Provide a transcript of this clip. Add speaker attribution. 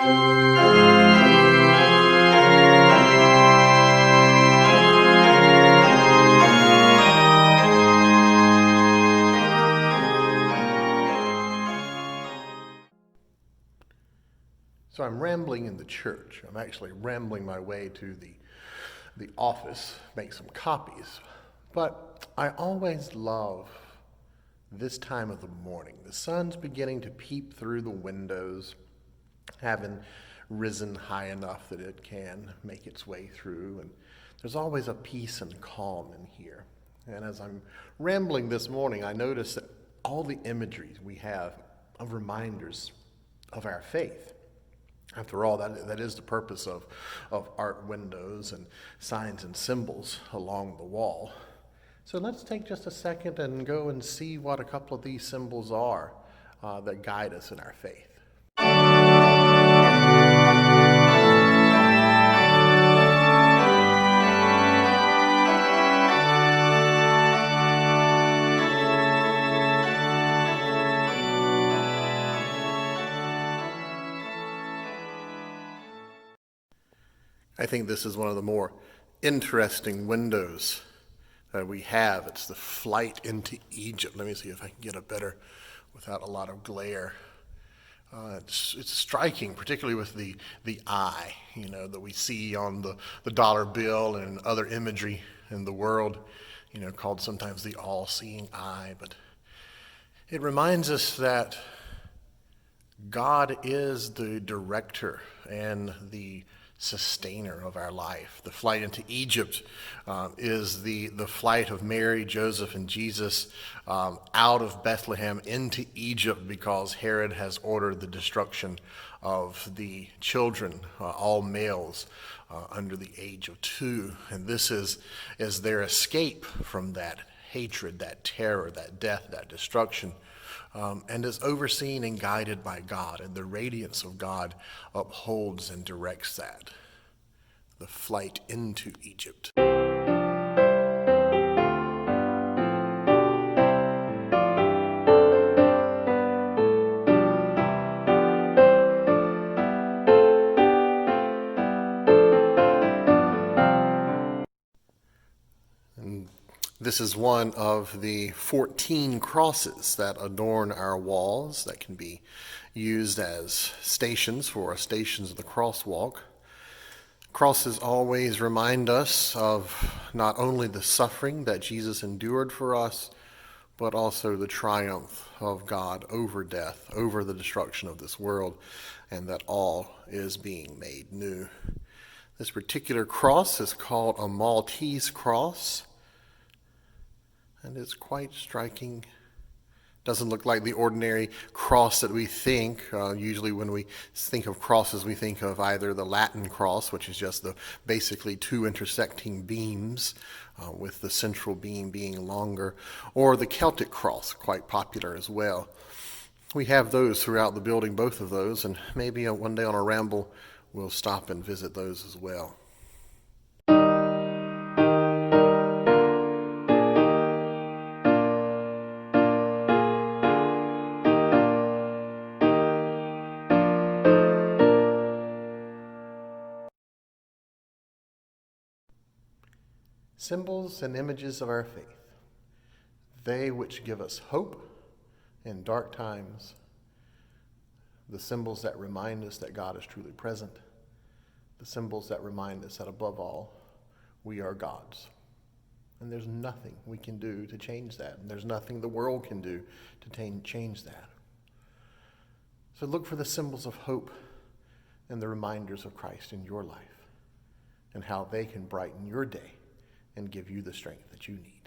Speaker 1: So I'm rambling in the church. I'm actually rambling my way to the office, make some copies. But I always love this time of the morning. The sun's beginning to peep through the windows, having risen high enough that it can make its way through. And there's always a peace and calm in here. And as I'm rambling this morning, I notice that all the imagery we have of reminders of our faith. After all, that is the purpose of art windows and signs and symbols along the wall. So let's take just a second and go and see what a couple of these symbols are that guide us in our faith. I think this is one of the more interesting windows that we have. It's the flight into Egypt. Let me see if I can get a better without a lot of glare. It's striking, particularly with the eye, that we see on the dollar bill and other imagery in the world, called sometimes the all-seeing eye. But it reminds us that God is the director and the sustainer of our life. The flight into Egypt is the flight of Mary, Joseph, and Jesus out of Bethlehem into Egypt because Herod has ordered the destruction of the children, all males under the age of 2. And this is their escape from that hatred, that terror, that death, that destruction. And is overseen and guided by God, and the radiance of God upholds and directs that. The flight into Egypt. This is one of the 14 crosses that adorn our walls that can be used as stations for Stations of the Crosswalk. Crosses always remind us of not only the suffering that Jesus endured for us, but also the triumph of God over death, over the destruction of this world, and that all is being made new. This particular cross is called a Maltese cross. And it's quite striking. Doesn't look like the ordinary cross that we think. Usually when we think of crosses, we think of either the Latin cross, which is just basically 2 intersecting beams, with the central beam being longer, or the Celtic cross, quite popular as well. We have those throughout the building, both of those, and maybe one day on a ramble, we'll stop and visit those as well. Symbols and images of our faith, they which give us hope in dark times, the symbols that remind us that God is truly present, the symbols that remind us that above all, we are God's. And there's nothing we can do to change that, and there's nothing the world can do to change that. So look for the symbols of hope and the reminders of Christ in your life, and how they can brighten your day and give you the strength that you need.